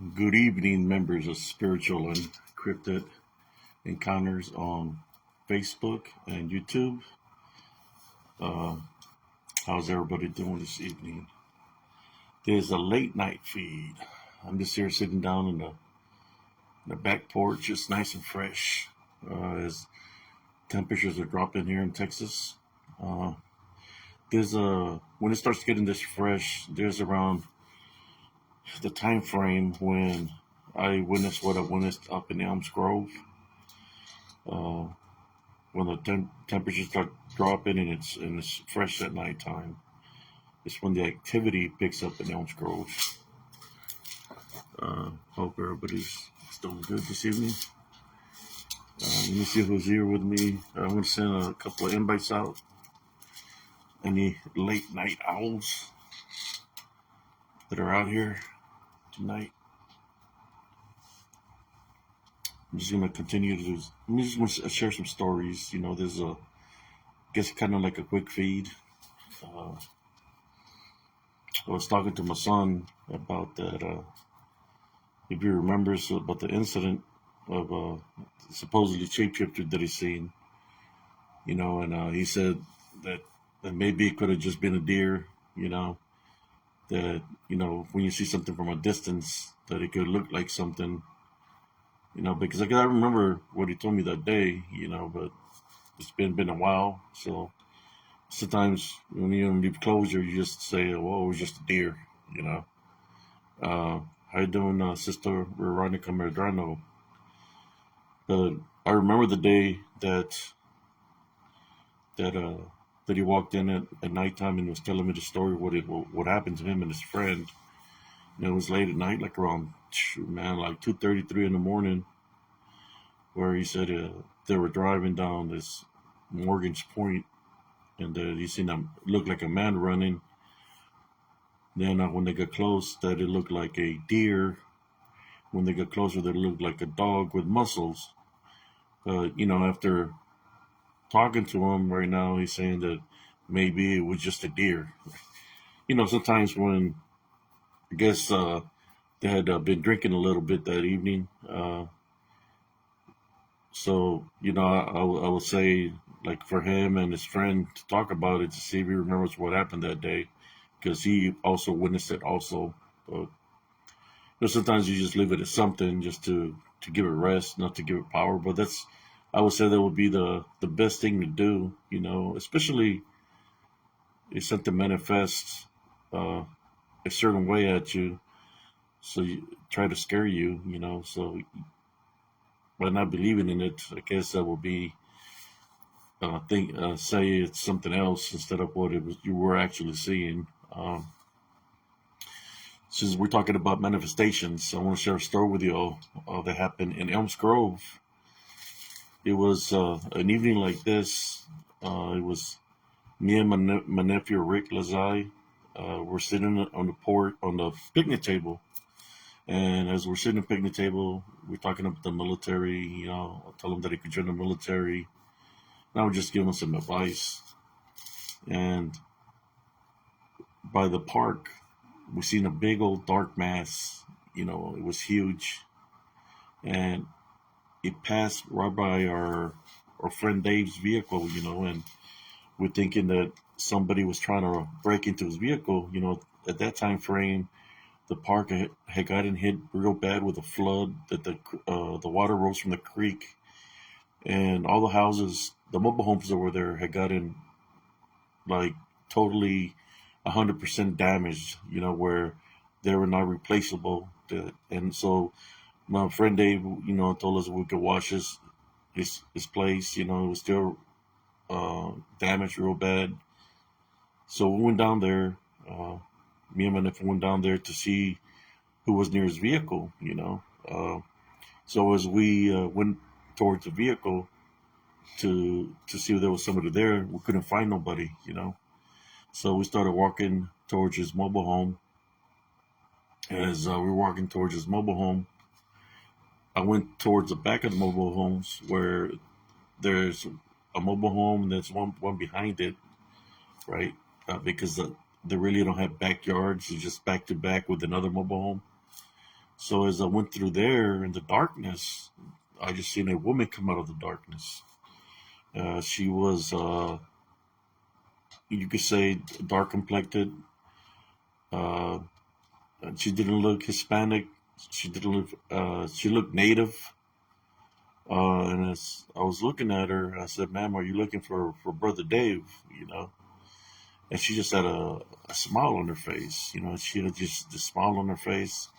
Good evening, members of Spiritual and Cryptid Encounters on Facebook and YouTube. Uh, how's everybody doing this evening? There's a late night feed. I'm just here sitting down in the back porch, just nice and fresh, as temperatures are dropping here in Texas. Uh, there's a when it starts getting this fresh, there's around the time frame when I witnessed what I witnessed up in Elms Grove. Uh, when the temperatures start dropping and it's fresh at nighttime. It's when the activity picks up in Elms Grove. Hope everybody's doing good this evening. Let me see who's here with me. I'm going to send a couple of invites out. Any late night owls that are out here tonight? I'm just going to continue to. I'm just going to share some stories. There's I guess kind of like a quick feed. Uh, I was talking to my son about that. If he remembers about the incident of supposedly shapeshifter that he's seen, and he said that maybe it could have just been a deer, that, when you see something from a distance, that it could look like something, because I remember what he told me that day, but it's been a while. So sometimes when you leave closure, you just say, well, it was just a deer, you know. How you doing, Sister Veronica Medrano? But I remember the day that uh, that he walked in at nighttime and was telling me the story of what happened to him and his friend. And it was late at night, like around like 2:33 in the morning, where he said they were driving down this Morgan's Point, and he seen them look like a man running. Then when they got close, that it looked like a deer. When they got closer, that it looked like a dog with muscles. But after talking to him right now, he's saying that maybe it was just a deer. Sometimes when I guess they had been drinking a little bit that evening, so I would say, like, for him and his friend to talk about it to see if he remembers what happened that day, because he also witnessed it also. But sometimes you just leave it as something just to give it rest, not to give it power. But I would say that would be the best thing to do, especially if something manifests uh, a certain way at you, so you try to scare you, so by not believing in it, I guess that would be say it's something else instead of what it was you were actually seeing. Since we're talking about manifestations, I want to share a story with you all that happened in Elms Grove. It was an evening like this. It was me and my nephew Rick Lazai. We're sitting on the porch on the picnic table, and as we're sitting at the picnic table, we're talking about the military. I tell him that he could join the military. And I would just give him some advice. And by the park, we seen a big old dark mass. It was huge, and it passed right by our friend Dave's vehicle. And we're thinking that somebody was trying to break into his vehicle. At that time frame, the park had gotten hit real bad with a flood. That the water rose from the creek, and all the houses, the mobile homes that were there, had gotten like totally 100% damaged. Where they were not replaceable. And so my friend Dave, told us we could wash his place. It was still damaged real bad. So we went down there. Me and my nephew went down there to see who was near his vehicle. So as we went towards the vehicle to see if there was somebody there, we couldn't find nobody. So we started walking towards his mobile home. As we were walking towards his mobile home, I went towards the back of the mobile homes where there's a mobile home and there's one behind it, right? Because they really don't have backyards; it's just back to back with another mobile home. So as I went through there in the darkness, I just seen a woman come out of the darkness. She was, you could say, dark complected. Uh, she didn't look Hispanic. She didn't look. She looked native. And as I was looking at her, I said, "Ma'am, are you looking for Brother Dave?" You know, and she just had a smile on her face. You know, she had just this smile on her face,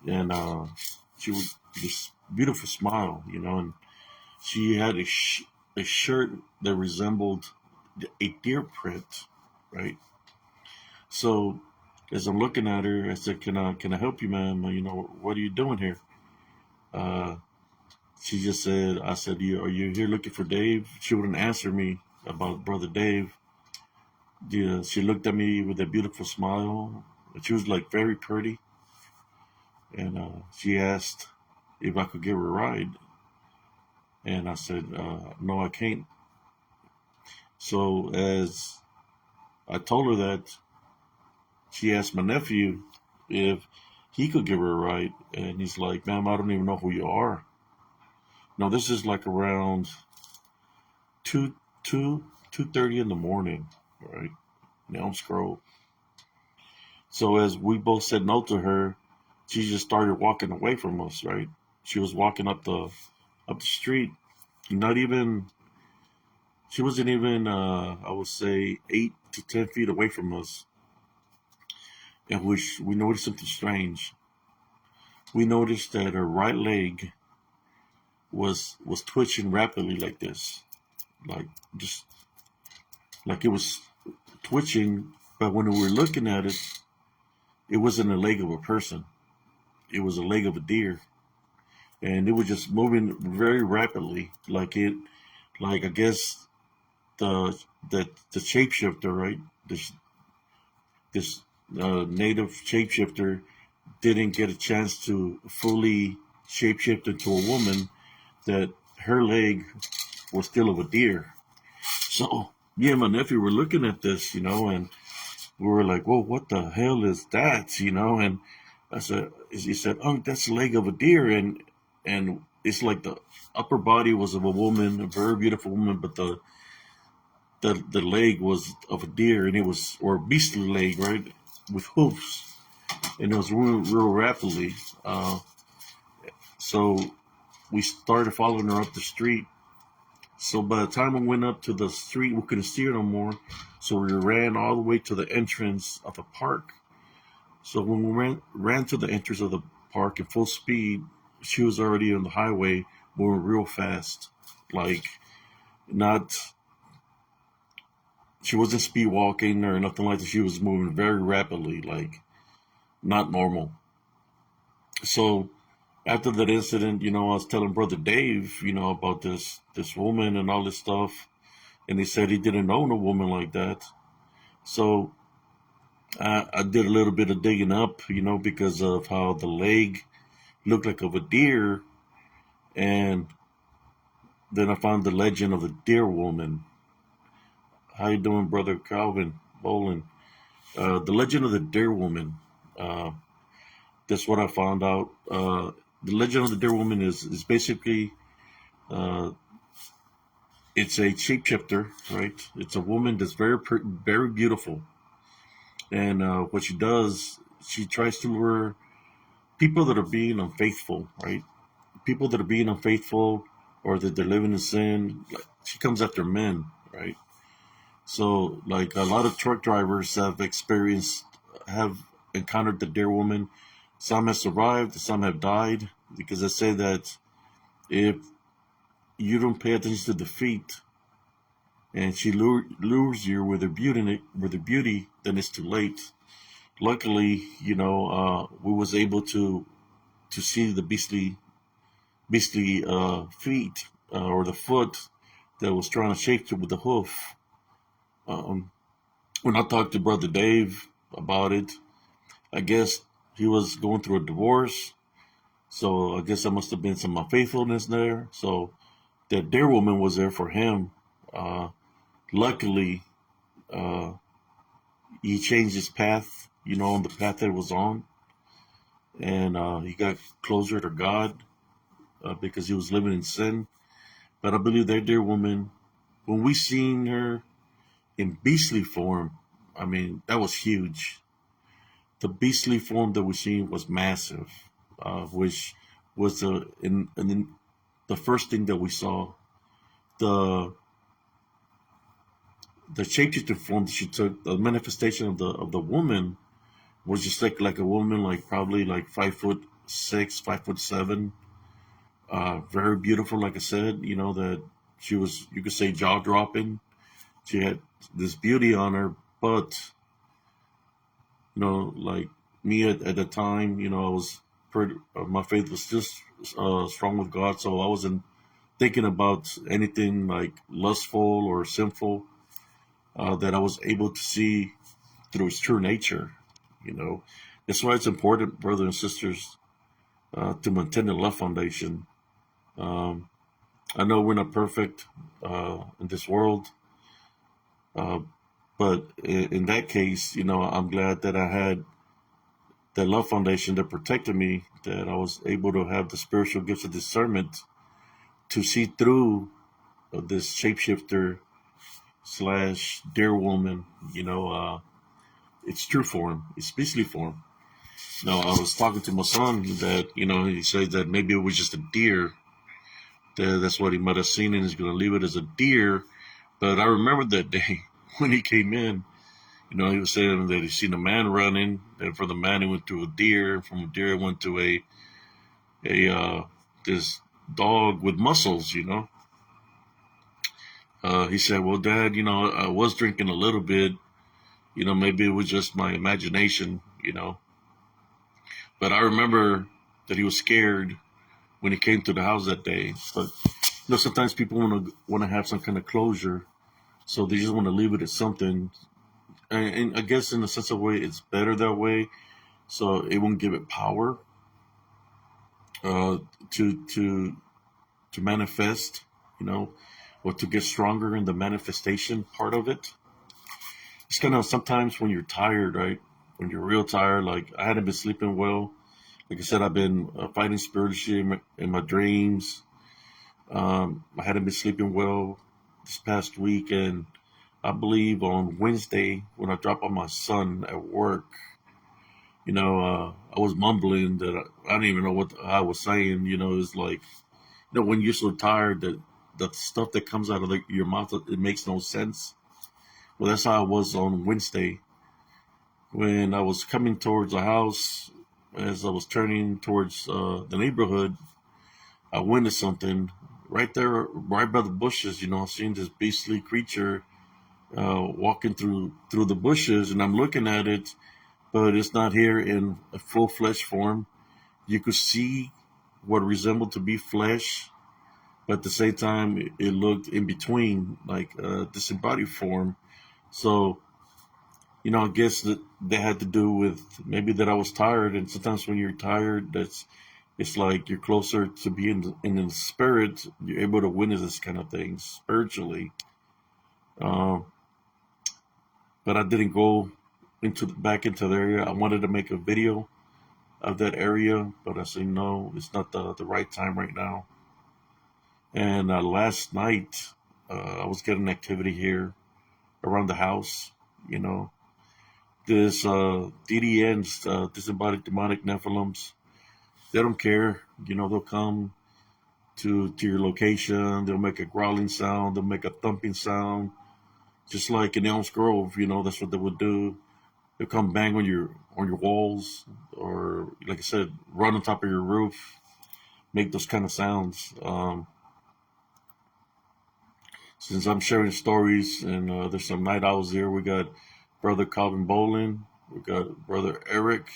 and she was this beautiful smile. You know, and she had a shirt that resembled a deer print, right? So as I'm looking at her, I said, "Can I help you, ma'am? You know, what are you doing here?" Uh, she just said, "I said, are you here looking for Dave?" She wouldn't answer me about Brother Dave. Yeah, she looked at me with a beautiful smile. She was like very pretty, and she asked if I could give her a ride, and I said, "No, I can't." So as I told her that, she asked my nephew if he could give her a ride, and he's like, "Ma'am, I don't even know who you are." No, this is like around two two 2:30 in the morning, right? In Elm Grove. So as we both said no to her, she just started walking away from us, right? She was walking up the street, not even she wasn't even I would say 8 to 10 feet away from us, and we noticed something strange. We noticed that her right leg was twitching rapidly like this, like just like it was twitching. But when we were looking at it, it wasn't a leg of a person. It was a leg of a deer, and it was just moving very rapidly, like I guess the the shapeshifter, right? This native shapeshifter didn't get a chance to fully shapeshift into a woman. That her leg was still of a deer. So me and my nephew were looking at this, and we were like, "Whoa, what the hell is that?" And he said, "Oh, that's the leg of a deer," and it's like the upper body was of a woman, a very beautiful woman, but the leg was of a deer, and it was or a beastly leg, right, with hoofs, and it was real rapidly. So we started following her up the street. So by the time we went up to the street, we couldn't see her no more. So we ran all the way to the entrance of the park. So when we ran to the entrance of the park at full speed, she was already on the highway moving real fast. Like not she wasn't speed walking or nothing like that. She was moving very rapidly, like not normal. So after that incident, I was telling Brother Dave, about this woman and all this stuff, and he said he didn't know no woman like that. So I did a little bit of digging up, because of how the leg looked like of a deer, and then I found the legend of the deer woman. How you doing, Brother Calvin Bolin? The legend of the deer woman. Uh, that's what I found out. The legend of the deer woman is basically uh, it's a shapeshifter, right? It's a woman that's very beautiful, and what she does, she tries to lure people that are being unfaithful, right? People that are being unfaithful or that they're living in sin. Like, she comes after men, right? So, like a lot of truck drivers have encountered the deer woman. Some have survived, some have died because they say that if you don't pay attention to the feet and she lures you with her beauty, then it's too late. Luckily, we was able to see the beastly feet or the foot that was trying to shake you with the hoof. Um, when I talked to Brother Dave about it, I guess he was going through a divorce. So I guess there must have been some unfaithfulness there. So that dear woman was there for him. Uh, Luckily, uh, he changed his path, on the path that it was on. and he got closer to God because he was living in sin. But I believe that dear woman, when we seen her in beastly form, I mean, that was huge. The beastly form that we seen was massive, which was the first thing that we saw. The the shapeshifter form that she took, the manifestation of the woman was just like a woman, like probably like 5'6", 5'7", very beautiful. Like I said, that she was, you could say, jaw dropping. She had this beauty on her, but like me at the time, I was pretty. My faith was just strong with God, so I wasn't thinking about anything like lustful or sinful. That I was able to see through its true nature. You know, that's why it's important, brothers and sisters, to maintain the love foundation. Um, I know we're not perfect in this world, uh, but in that case, I'm glad that I had that love foundation that protected me, that I was able to have the spiritual gifts of discernment to see through this shapeshifter slash dear woman, it's true form, it's beastly form. I was talking to my son that, he said that maybe it was just a deer. That's what he might have seen and he's going to leave it as a deer. But I remember that day when he came in, he was saying that he seen a man running. And from the man, he went to a deer. From a deer, he went to a this dog with muscles. He said, well, Dad, I was drinking a little bit. Maybe it was just my imagination. But I remember that he was scared when he came to the house that day. But sometimes people want to have some kind of closure, so they just want to leave it at something. And I guess in a sense of way, it's better that way, so it won't give it power uh, to manifest, or to get stronger in the manifestation part of it. It's kind of sometimes when you're tired, right? When you're real tired, like I hadn't been sleeping well. Like I said, I've been fighting spiritually in my dreams. I hadn't been sleeping well this past week, and I believe on Wednesday when I dropped off my son at work, I was mumbling that I didn't even know what I was saying. It's like, when you're so tired that the stuff that comes out of your mouth, it makes no sense. Well, that's how I was on Wednesday when I was coming towards the house. As I was turning towards the neighborhood, I witnessed something right there, right by the bushes. Seeing this beastly creature walking through the bushes, and I'm looking at it, but it's not here in a full flesh form. You could see what resembled to be flesh, but at the same time, it looked in between, like disembodied form. So, I guess that they had to do with maybe that I was tired, and sometimes when you're tired, it's like you're closer to being in the spirit. You're able to witness this kind of things spiritually. Uh, but I didn't go back into the area. I wanted to make a video of that area, but I said no, it's not the right time right now. And last night, I was getting activity here around the house. You know, this DDNs, disembodied demonic Nephilims. They don't care. They'll come to your location. They'll make a growling sound. They'll make a thumping sound, just like in Elms Grove. That's what they would do. They'll come bang on your walls, or like I said, run on top of your roof, make those kind of sounds. Since I'm sharing stories, and there's some night owls here, we got brother Calvin Bolin, we got brother Eric.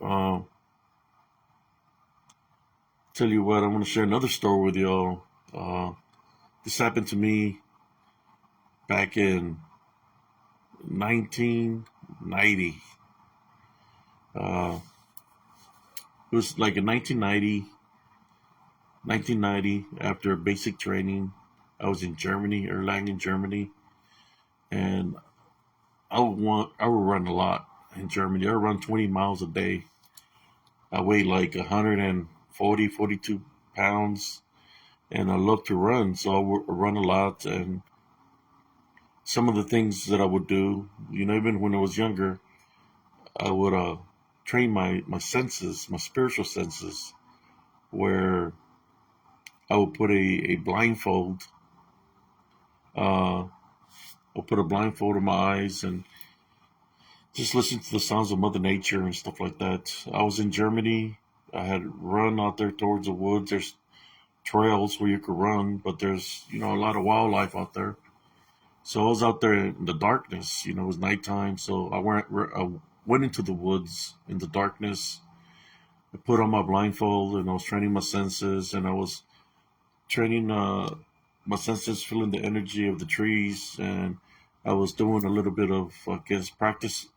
Uh, tell you what, I want to share another story with y'all. This happened to me back in 1990. Uh, it was like in 1990, after basic training. I was in Germany, Erlangen, Germany, and I would run a lot in Germany. I would run 20 miles a day. I weigh like 140, 42 pounds, and I love to run, so I run a lot. And some of the things that I would do, even when I was younger, I would train my senses, my spiritual senses, where I would put a blindfold, uh, I'll put a blindfold on my eyes and just listen to the sounds of Mother Nature and stuff like that. I was in Germany. I had run out there towards the woods. There's trails where you could run, but there's a lot of wildlife out there. So I was out there in the darkness. It was nighttime, so I went into the woods in the darkness. I put on my blindfold and I was training my senses, and I was training my senses, feeling the energy of the trees, and I was doing a little bit of, I guess, practice,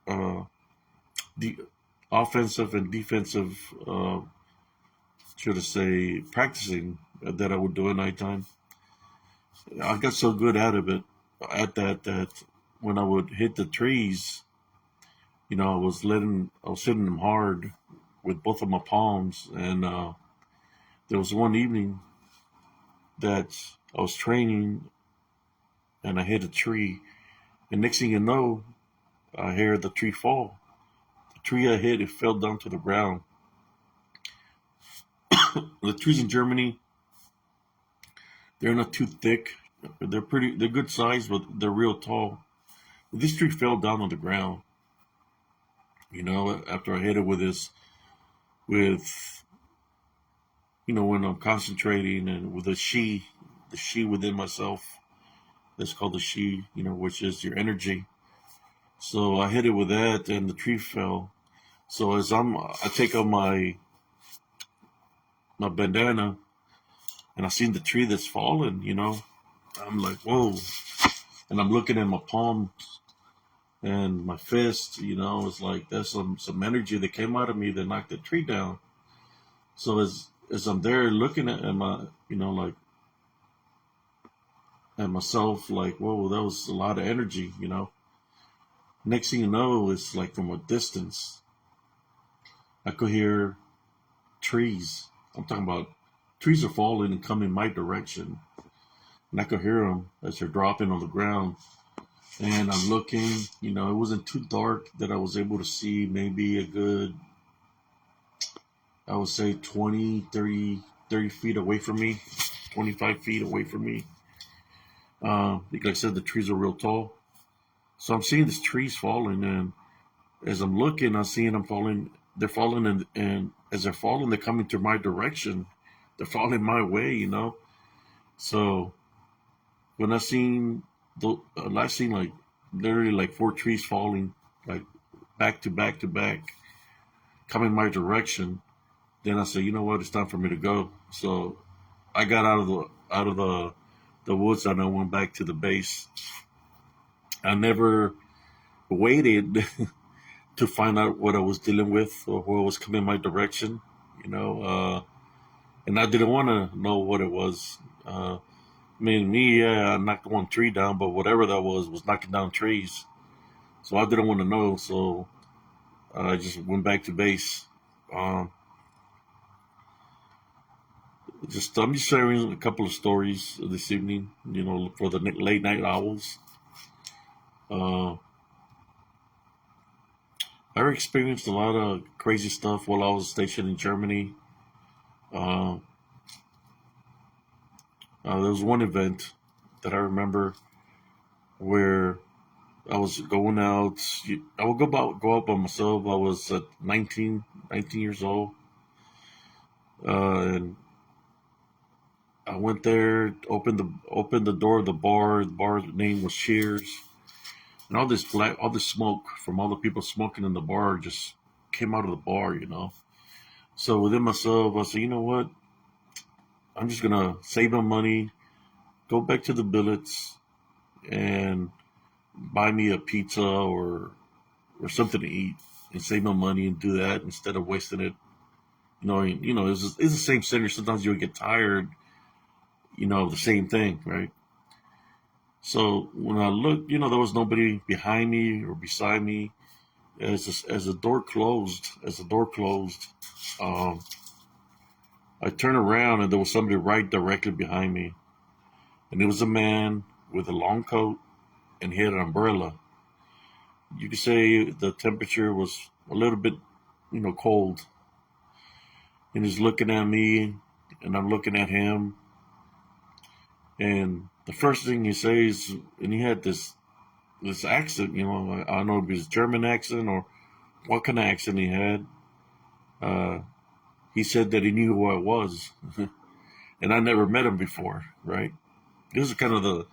uh, the offensive and defensive, should I say, practicing that I would do at nighttime. I got so good at that when I would hit the trees, I was hitting them hard with both of my palms. And there was one evening that I was training and I hit a tree. And next thing you know, I hear the tree fall. The tree I hit, it fell down to the ground. The trees in Germany, they're not too thick. They're good size, but they're real tall. This tree fell down on the ground. After I hit it with when I'm concentrating and with the she within myself. That's called the she, which is your energy. So I hit it with that, and the tree fell. So I take out my bandana, and I seen the tree that's fallen. I'm like, whoa, and I'm looking at my palms and my fist. It's like there's some energy that came out of me that knocked the tree down. So as I'm there looking at my, like at myself, like, whoa, that was a lot of energy. Next thing you know, it's like from a distance, I could hear trees. I'm talking about trees are falling and coming my direction. And I could hear them as they're dropping on the ground. And I'm looking, it wasn't too dark that I was able to see maybe a good, I would say 20, 30 feet away from me, 25 feet away from me. Like I said, the trees are real tall. So I'm seeing these trees falling, and as I'm looking, I'm seeing them falling. They're falling, and as they're falling, they're coming to my direction. They're falling my way. So when I seen like literally like four trees falling, like back to back to back, coming my direction. Then I said, you know what, it's time for me to go. So I got out of the woods and I went back to the base. I never waited to find out what I was dealing with or what was coming my direction, you know, and I didn't want to know what it was. Yeah, I knocked one tree down, but whatever that was knocking down trees. So I didn't want to know. So I just went back to base. Um, I'm just sharing a couple of stories this evening, for the late night owls. Uh, I experienced a lot of crazy stuff while I was stationed in Germany. Uh, there was one event that I remember where I was going out. I would go out by myself. I was 19 years old, and I went there, opened the door of the bar. The bar's name was Cheers, and all this smoke from all the people smoking in the bar just came out of the bar. So within myself, I said, you know what? I'm just gonna save my money, go back to the billets, and buy me a pizza or something to eat, and save my money and do that instead of wasting it. It's the same scenery. Sometimes you'll get tired, of the same thing, right? So when I looked, there was nobody behind me or beside me. As the door closed, Um, I turned around and there was somebody right directly behind me, and it was a man with a long coat and he had an umbrella. You could say the temperature was a little bit, cold. And he's looking at me, and I'm looking at him. And the first thing he says, and he had this accent, I don't know if it was German accent or what kind of accent he had. Uh, he said that he knew who I was, and I never met him before. Right? This is kind of the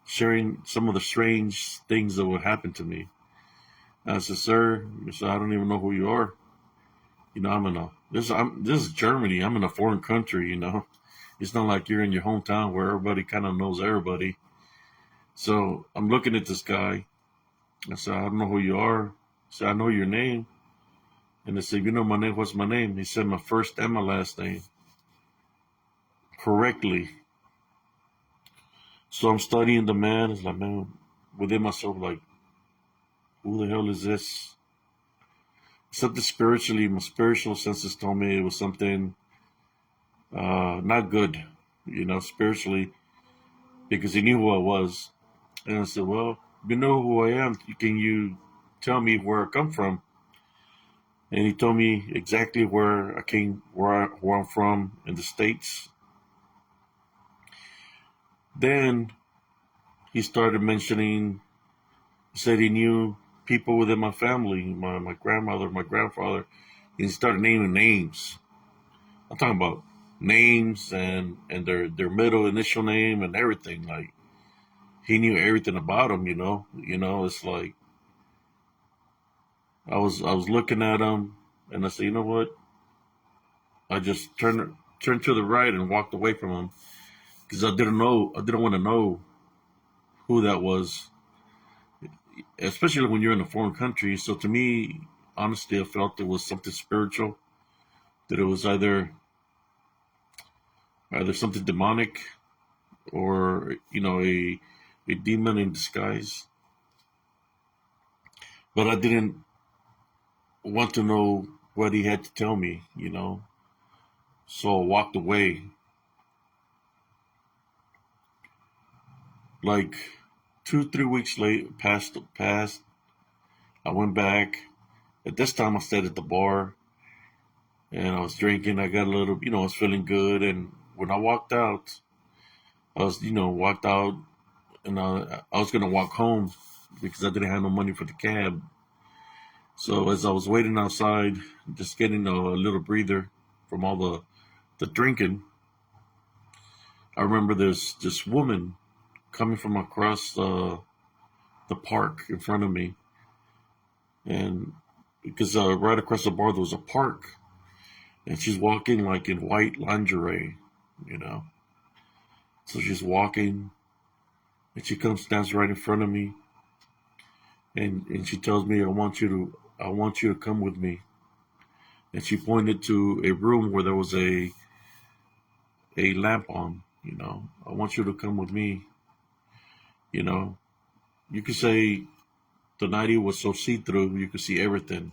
sharing some of the strange things that would happen to me. I said, "Sir," I said, "I don't even know who you are. This is Germany. I'm in a foreign country. It's not like you're in your hometown where everybody kind of knows everybody." So I'm looking at this guy. I said, "I don't know who you are." I said, "I know your name." And I said, "You know my name? What's my name?" He said my first and my last name correctly. So I'm studying the man. It's like, man, within myself, like, who the hell is this? Something spiritually, my spiritual senses told me it was something not good, spiritually, because he knew who I was. And I said, "Well, you know who I am. Can you tell me where I come from?" And he told me exactly where I came, where I'm from in the States. Then he started mentioning, he said he knew people within my family, my grandmother, my grandfather. And he started naming names. I'm talking about names and their middle initial name and everything. Like, he knew everything about them. It's like I was looking at him, and I said, "You know what?" I just turned to the right and walked away from him because I didn't want to know who that was, especially when you're in a foreign country. So to me, honestly, I felt it was something spiritual, that it was either something demonic or a demon in disguise. But I didn't want to know what he had to tell me. So I walked away. Like 2, 3 weeks late passed. I went back. At this time, I stayed at the bar and I was drinking. I got a little, I was feeling good. And when I walked out, I was, walked out, and I was gonna walk home because I didn't have no money for the cab. So as I was waiting outside, just getting a little breather from all the drinking, I remember there's this woman coming from across the park in front of me, and because right across the bar there was a park, and she's walking like in white lingerie, you know. So she's walking, and she comes stands right in front of me, and she tells me, I want you to come with me." And she pointed to a room where there was a lamp on. "I want you to come with me." You know, you could say the night was so see through, you could see everything.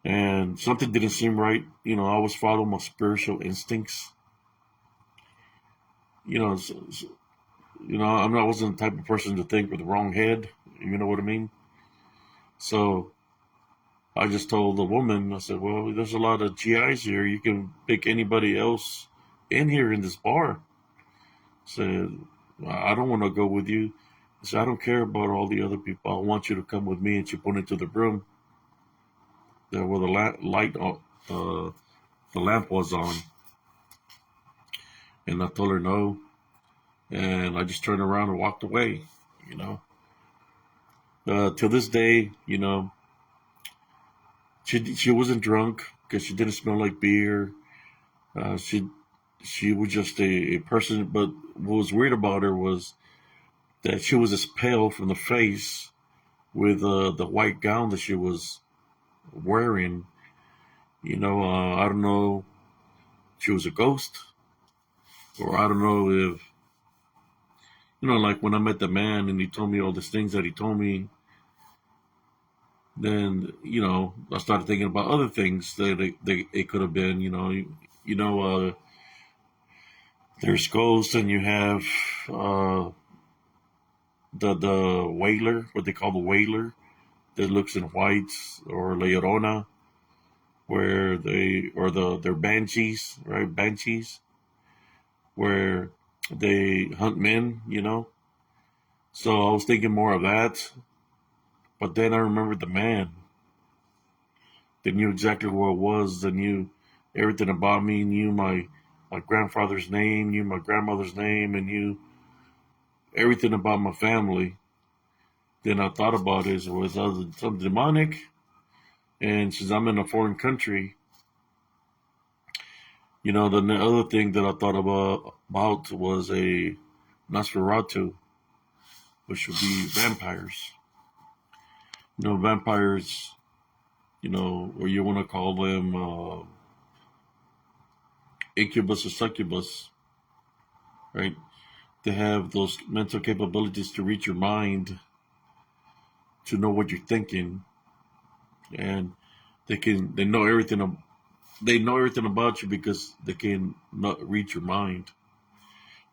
And something didn't seem right. I always follow my spiritual instincts. You know, I wasn't the type of person to think with the wrong head. You know what I mean? So I just told the woman, I said, "Well, there's a lot of GIs here. You can pick anybody else in here in this bar." I said, "I don't want to go with you." I said, "I don't care about all the other people. I want you to come with me." And she pointed to the room there where the light, the lamp was on. And I told her no. And I just turned around and walked away, you know. Till this day, she wasn't drunk because she didn't smell like beer. Uh, she she was just a person. But what was weird about her was that she was as pale from the face with the white gown that she was wearing. I don't know if she was a ghost, or I don't know if like when I met the man and he told me all these things that he told me. Then I started thinking about other things that it could have been. There's Ghost, and you have uh, the Wailer, what they call the Wailer, that looks in whites, or La Llorona, where they're banshees, right? Banshees, where they hunt men. So I was thinking more of that, but then I remembered the man. They knew exactly who I was. They knew everything about me. Knew my grandfather's name. Knew my grandmother's name, and knew everything about my family. Then I thought about it, was something demonic? And since I'm in a foreign country, the other thing that I thought about was a Nosferatu, which would be vampires. Vampires, or you want to call them incubus or succubus, right? They have those mental capabilities to read your mind, to know what you're thinking, and they know everything. They know everything about you because they can not read your mind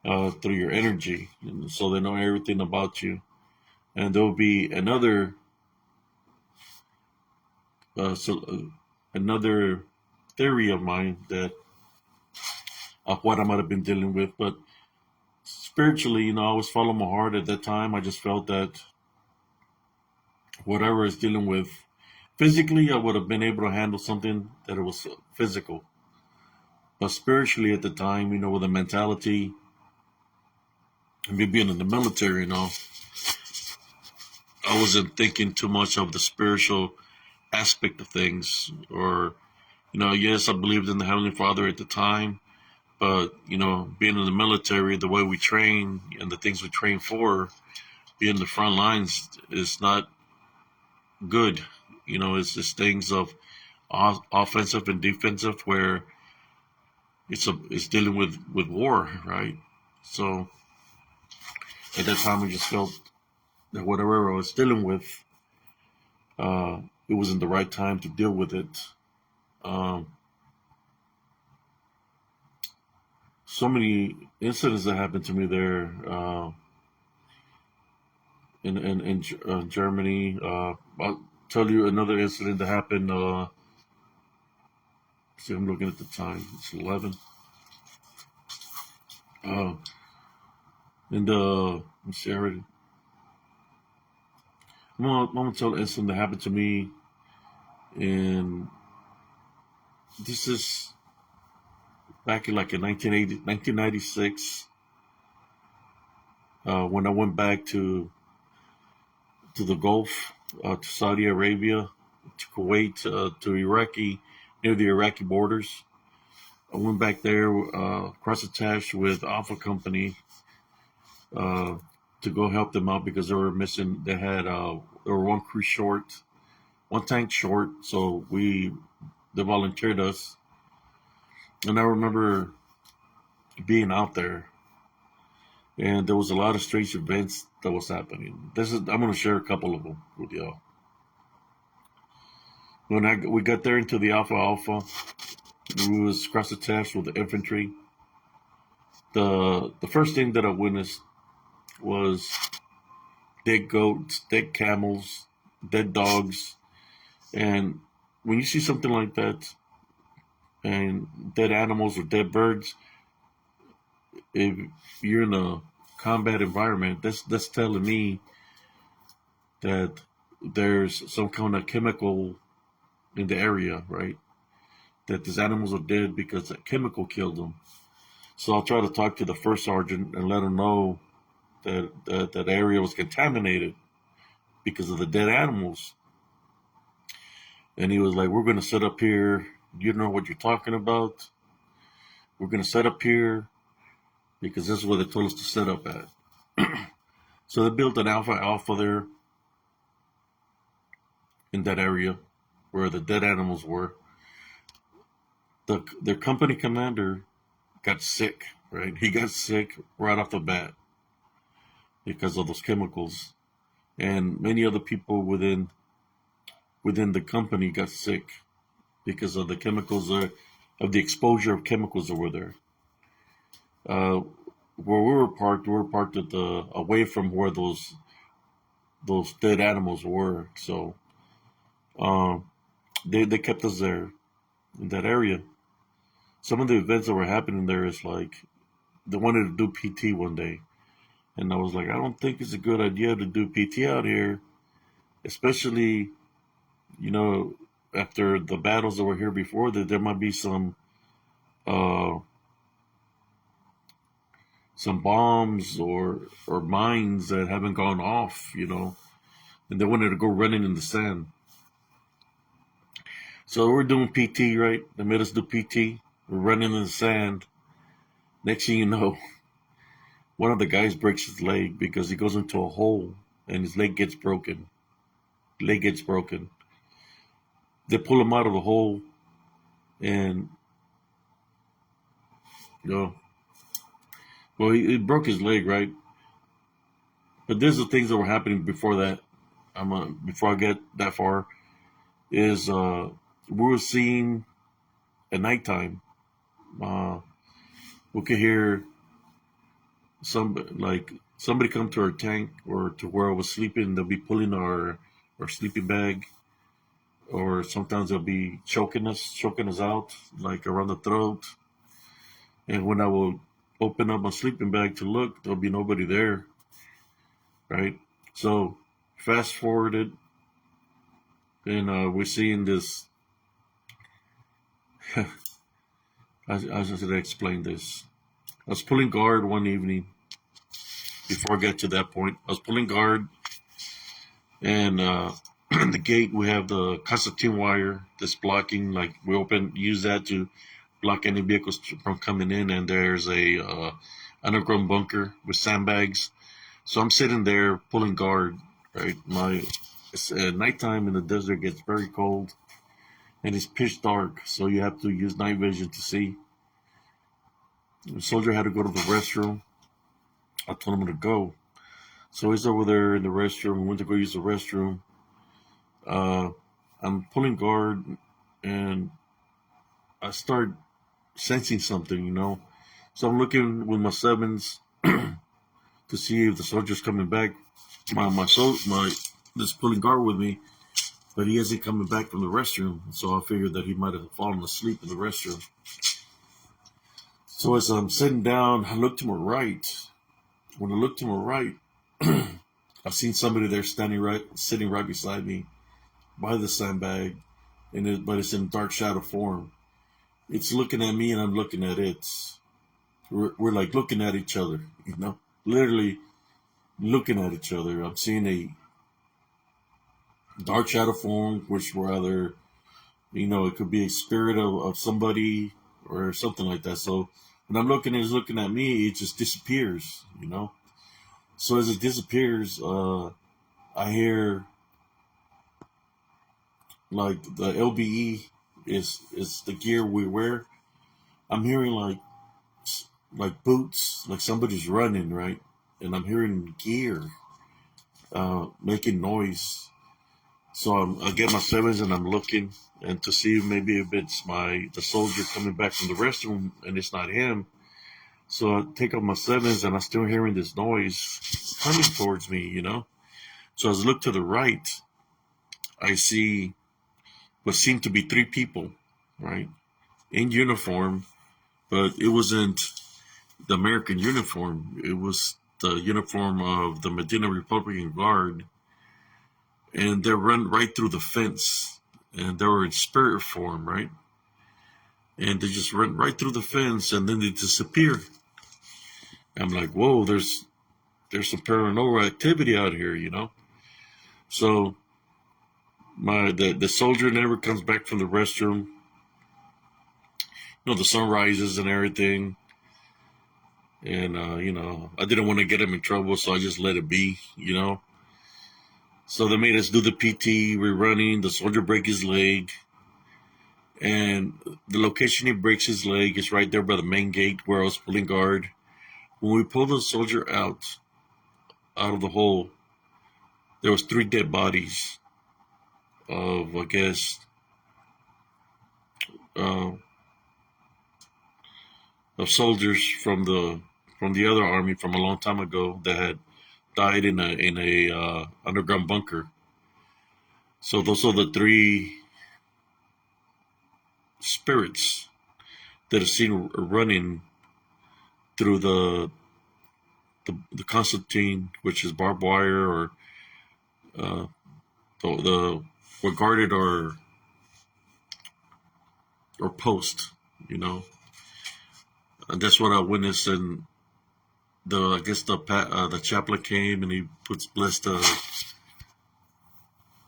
through your energy, and so they know everything about you. And there will be another theory of mine that of what I might have been dealing with, but spiritually, I was following my heart at that time. I just felt that whatever I was dealing with physically, I would have been able to handle something that it was physical. But spiritually at the time, with the mentality and me being in the military and all, I wasn't thinking too much of the spiritual aspect of things. Or, yes, I believed in the Heavenly Father at the time, but, being in the military, the way we train and the things we train for, being in the front lines is not good. It's just things of offensive and defensive, where it's dealing with war, right? So at that time, I just felt that whatever I was dealing with, uh, it wasn't the right time to deal with it. Um, so many incidents that happened to me there, in Germany. I'll tell you another incident that happened. See, I'm looking at the time. It's 11. Uh, and let's see, I'm gonna tell an incident that happened to me, and this is back in like in 1996, when I went back to the Gulf, to Saudi Arabia, to Kuwait, to Iraqi, near the Iraqi borders. I went back there, cross attached with Alpha Company, uh, to go help them out because they were missing. They were one crew short, one tank short. So they volunteered us, and I remember being out there, and there was a lot of strange events that was happening. I'm going to share a couple of them with y'all. When we got there into the Alpha, we was cross attached with the infantry. The first thing that I witnessed was dead goats, dead camels, dead dogs, and when you see something like that, and dead animals or dead birds, if you're in a combat environment, that's telling me that there's some kind of chemical in the area, right? That these animals are dead because that chemical killed them. So I'll try to talk to the first sergeant and let him know that area was contaminated because of the dead animals. And he was like, "We're going to set up here. You know what you're talking about. We're going to set up here because this is where they told us to set up at." So they built an alpha there in that area where the dead animals were. Their company commander got sick, right? He got sick right off the bat because of those chemicals. And many other people within within the company got sick because of the chemicals, of the exposure of chemicals that were there. Uh, where we were parked at the away from where those dead animals were. So um, they kept us there in that area. Some of the events that were happening there is like they wanted to do PT one day, and I was like, I don't think it's a good idea to do PT out here, especially you know after the battles that were here before. That there might be uh, some bombs or mines that haven't gone off, and they wanted to go running in the sand. So we're doing PT, right? They made us do PT. We're running in the sand. Next thing you know, one of the guys breaks his leg because he goes into a hole and his leg gets broken. Leg gets broken. They pull him out of the hole and you know, well, he broke his leg, right? But there's the things that were happening before that. Before I get that far, is we were seeing at nighttime. Uh, we could hear somebody come to our tank or to where I was sleeping. They'll be pulling our sleeping bag, or sometimes they'll be choking us out like around the throat. And when I will open up my sleeping bag to look, there'll be nobody there, right? So fast forwarded, and we're seeing this. I should explain this. I was pulling guard one evening before I get to that point. I was pulling guard, and in the gate we have the concertina wire that's blocking. Like use that to block any vehicles from coming in. And there's a underground bunker with sandbags. So I'm sitting there pulling guard. Right, it's nighttime in the desert gets very cold, and it's pitch dark. So you have to use night vision to see. The soldier had to go to the restroom. I told him to go. So he's over there in the restroom. We went to go use the restroom. Uh, I'm pulling guard, and I start sensing something. So I'm looking with my sevens to see if the soldier's coming back. My this pulling guard with me, but he isn't coming back from the restroom. So I figured that he might have fallen asleep in the restroom. So as I'm sitting down, I look to my right. When I look to my right, I've seen somebody there sitting right beside me, by the sandbag, but it's in dark shadow form. It's looking at me, and I'm looking at it. We're like looking at each other, literally looking at each other. I'm seeing a dark shadow form, which rather, it could be a spirit of somebody or something like that. So when I'm looking, it's looking at me, it just disappears. So as it disappears, I hear like the LBE is the gear we wear. I'm hearing like boots, like somebody's running, right? And I'm hearing gear making noise. So I get my sevens and I'm looking and to see maybe if it's the soldier coming back from the restroom and it's not him. So I take off my sevens and I'm still hearing this noise coming towards me. So as I look to the right, I see what seemed to be three people, right, in uniform, but it wasn't the American uniform. It was the uniform of the Medina Republican Guard, and they run right through the fence, and they were in spirit form, right, and they just run right through the fence, and then they disappear. I'm like, whoa, there's some paranormal activity out here. So the soldier never comes back from the restroom. The sun rises and everything. And, I didn't want to get him in trouble, so I just let it be. So they made us do the PT. We're running. The soldier breaks his leg. And the location he breaks his leg is right there by the main gate where I was pulling guard. When we pulled the soldier out of the hole, there was 3 dead bodies. of, I guess, uh, of soldiers from the other army from a long time ago that had died in a underground bunker. So those are the three spirits that are seen running through the Constantine, which is barbed wire, or uh, the what guarded or post, you know. And that's what I witnessed. And the I guess the chaplain came and he puts blessed.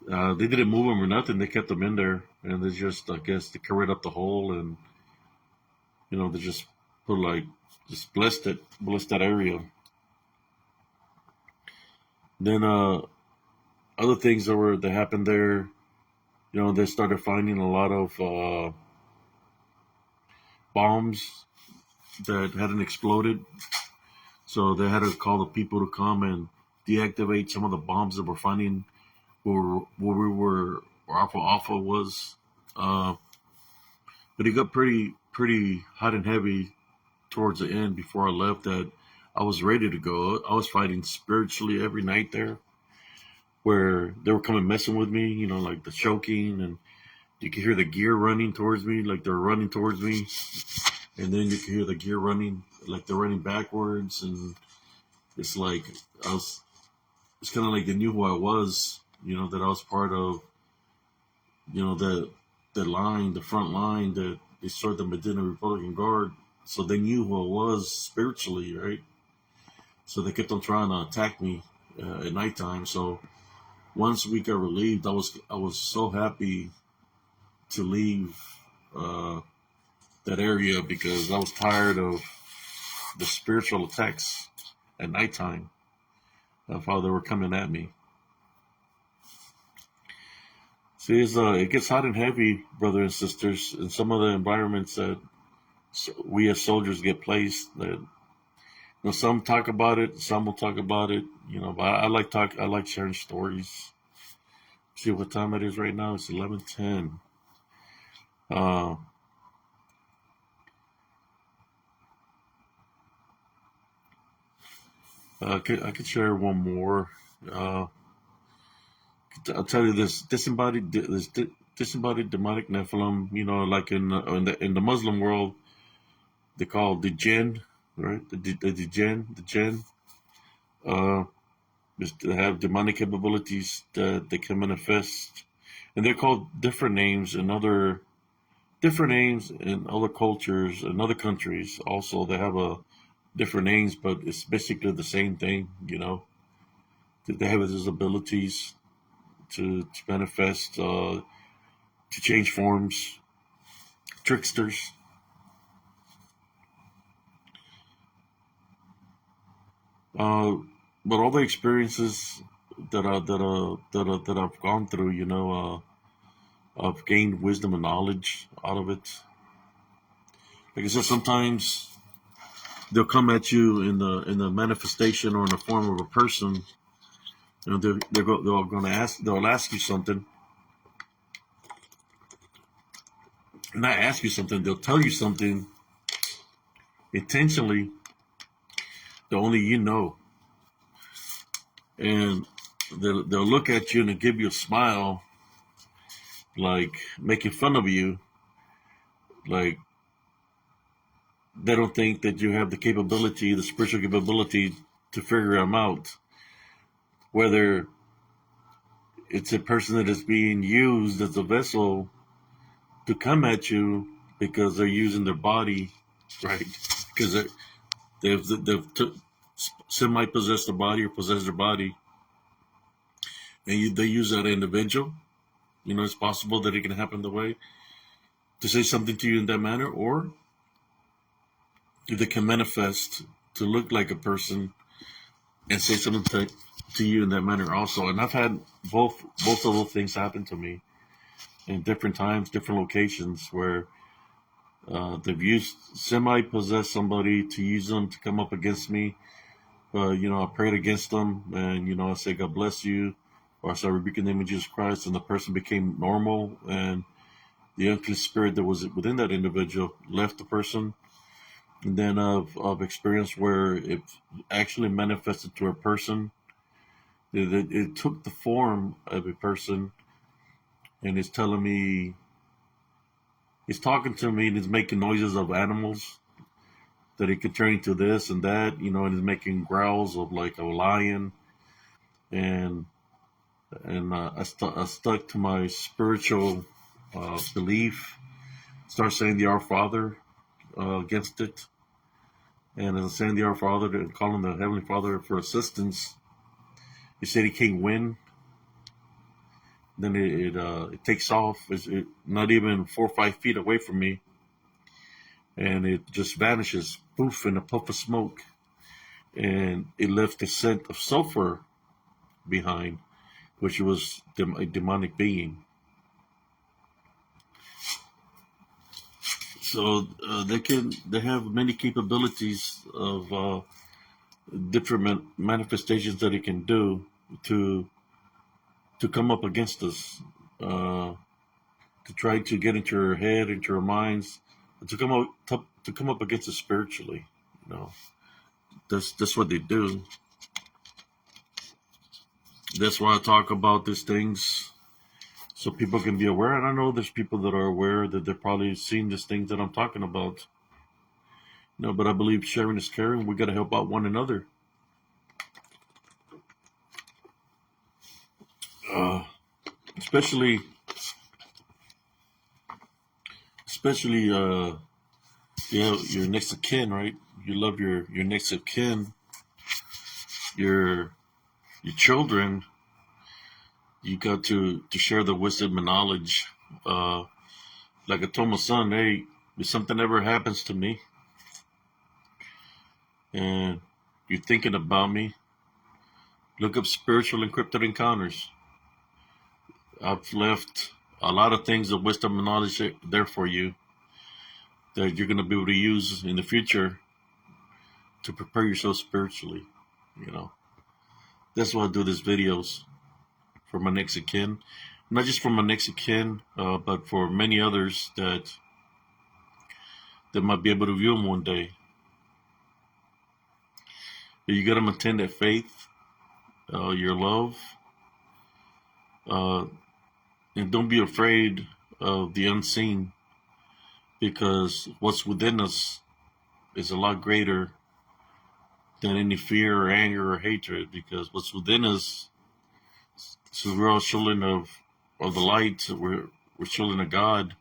They didn't move him or nothing. They kept him in there, and they just I guess they covered up the hole, and they just put like just blessed that area. Then other things that happened there. They started finding a lot of bombs that hadn't exploded. So they had to call the people to come and deactivate some of the bombs that we're finding where we were, where Alpha was. Uh, but it got pretty hot and heavy towards the end before I left that I was ready to go. I was fighting spiritually every night there where they were coming messing with me, like the choking, and you could hear the gear running towards me, like they're running towards me. And then you can hear the gear running, like they're running backwards. And it's like, it's kind of like they knew who I was, that I was part of, the line, the front line that they started the Medina Republican Guard. So they knew who I was spiritually, right? So they kept on trying to attack me at nighttime. So once we got relieved, I was so happy to leave that area because I was tired of the spiritual attacks at nighttime of how they were coming at me. See, it gets hot and heavy, brothers and sisters, in some of the environments that we as soldiers get placed. That some talk about it, some will talk about it. But I like sharing stories. See what time it is right now? It's 11:10. Uh, I could share one more. Uh, I'll tell you this disembodied demonic Nephilim. Like in the Muslim world, they call the jinn, right? The jinn. Uh, they have demonic capabilities that they can manifest, and they're called different names in other cultures and other countries. Also, they have a different names, but it's basically the same thing. They have these abilities to manifest, to change forms, tricksters. Uh, but all the experiences that I've gone through, I've gained wisdom and knowledge out of it. Like I said, sometimes they'll come at you in the manifestation or in the form of a person. They'll ask you something, not ask you something. They'll tell you something intentionally that only you know, and they'll look at you and they'll give you a smile, like making fun of you, like they don't think that you have the spiritual capability to figure them out, whether it's a person that is being used as a vessel to come at you because they're using their body, right? Because they've semi-possessed their body or possessed their body, and they use that individual. It's possible that it can happen the way to say something to you in that manner, or they can manifest to look like a person and say something to you in that manner also. And I've had both of those things happen to me in different times, different locations where they've used semi-possessed somebody to use them to come up against me. I prayed against them, and I say God bless you, or I started rebuking the name of Jesus Christ, and the person became normal, and the unclean spirit that was within that individual left the person. And then I've experienced where it actually manifested to a person. It took the form of a person, and it's telling me, it's talking to me, and it's making noises of animals that it could turn into this and that, and it's making growls of like a lion. And I stuck to my spiritual belief. Start saying the Our Father against it, and as I saying the Our Father and calling the Heavenly Father for assistance, he said he can't win. Then it takes off. It's not even 4 or 5 feet away from me, and it just vanishes, poof, in a puff of smoke, and it left a scent of sulfur behind, which was a demonic being. So they have many capabilities of different manifestations that it can do to come up against us, to try to get into our head, into our minds, to come up against us spiritually. That's what they do. That's why I talk about these things, so people can be aware. And I know there's people that are aware that they're probably seeing these things that I'm talking about. But I believe sharing is caring. We got to help out one another. Especially your next of kin, right? You love your next of kin, your children. You got to share the wisdom and knowledge. Like I told my son, hey, if something ever happens to me and you're thinking about me, look up Spiritual Encrypted Encounters. I've left a lot of things of wisdom and knowledge there for you that you're going to be able to use in the future to prepare yourself spiritually. That's why I do these videos, for my next of kin. Not just for my next of kin, but for many others that might be able to view them one day. But you got to maintain that faith, your love, and don't be afraid of the unseen, because what's within us is a lot greater than any fear or anger or hatred, because what's within us, since we're all children of the light, we're children of God,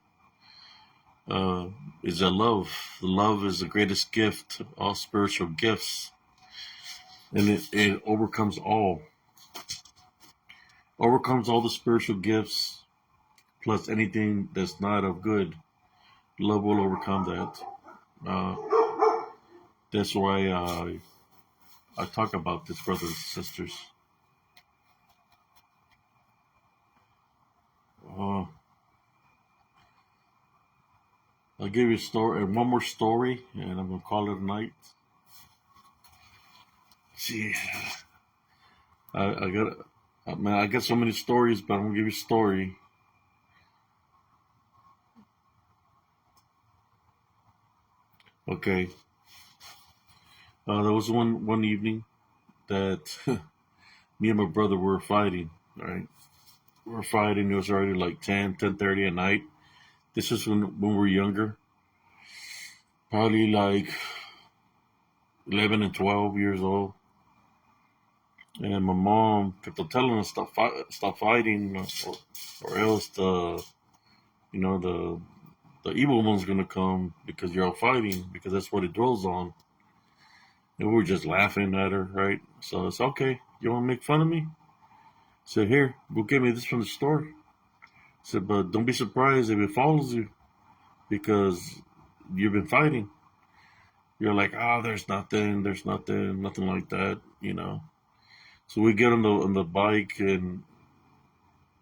is that love. The love is the greatest gift, all spiritual gifts, and it overcomes all the spiritual gifts, plus anything that's not of good. Love will overcome that. That's why I talk about this, brothers and sisters. I'll give you a story, and one more story, and I'm gonna call it a night. Yeah, I got so many stories, but I'm gonna give you a story. Okay. There was one evening that me and my brother were fighting. Right, we were fighting. It was already like 10:30 at night. This is when we were younger, probably like 11 and 12 years old. And my mom kept on telling us stop fighting, or else the evil one's gonna come because you're all fighting, because that's what it dwells on. And we were just laughing at her, right? So it's okay. You want to make fun of me? I said, here, go get me this from the store. I said, but don't be surprised if it follows you, because you've been fighting. You're like, there's nothing like that. So we get on the bike, and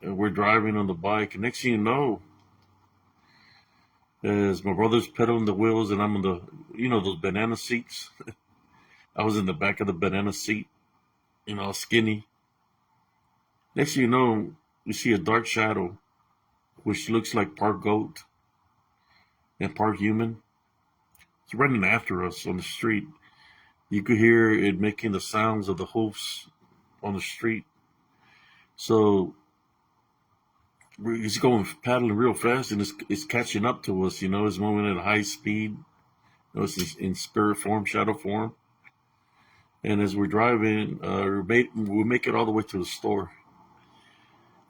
we're driving on the bike. And next thing you know, as my brother's pedaling the wheels, and I'm on those banana seats. I was in the back of the banana seat, skinny. Next thing you know, you see a dark shadow, which looks like part goat and part human. It's running after us on the street. You could hear it making the sounds of the hoofs on the street. So it's going paddling real fast, and it's catching up to us. You know, it's moving at a high speed. You know, it's in spirit form, shadow form. And as we're driving, we make it all the way to the store,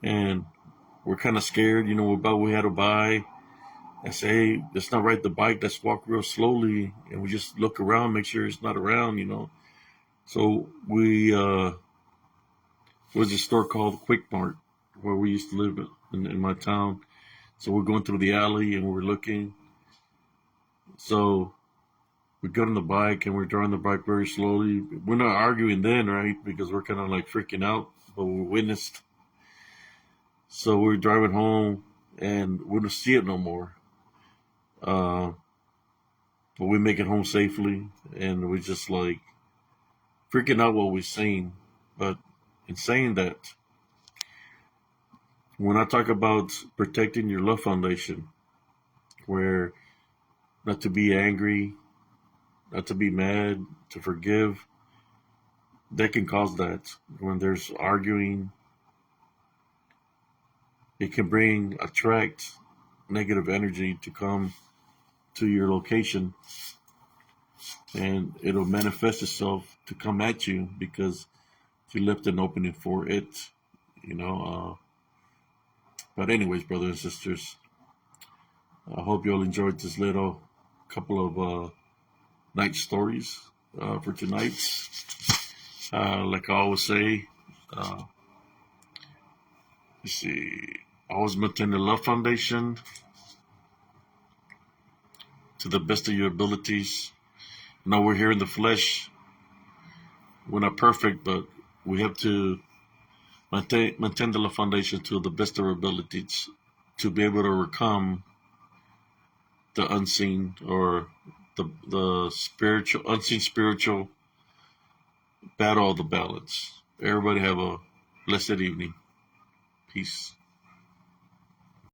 and we're kind of scared. You know, about we had to buy. I say, hey, let's not ride the bike. Let's walk real slowly, and we just look around, make sure it's not around. You know. So we was a store called Quick Mart where we used to live in my town. So we're going through the alley and we're looking. So we got on the bike and we're driving the bike very slowly. We're not arguing then, right? Because we're kind of like freaking out, but we witnessed. So we're driving home and we don't see it no more. Uh, but we make it home safely and we just like freaking out what we're seeing. But in saying that, when I talk about protecting your love foundation, where not to be angry, not to be mad, to forgive, that can cause that. When there's arguing, it can attract negative energy to come to your location, and it'll manifest itself to come at you because you left an opening for it, you know. But anyways, brothers and sisters, I hope you all enjoyed this little couple of night stories for tonight. Like I always say, let's see, always maintain the love foundation to the best of your abilities. Now we're here in the flesh. We're not perfect, but we have to maintain the love foundation to the best of our abilities to be able to overcome the unseen or the spiritual, unseen spiritual battle of the balance. Everybody have a blessed evening. Peace.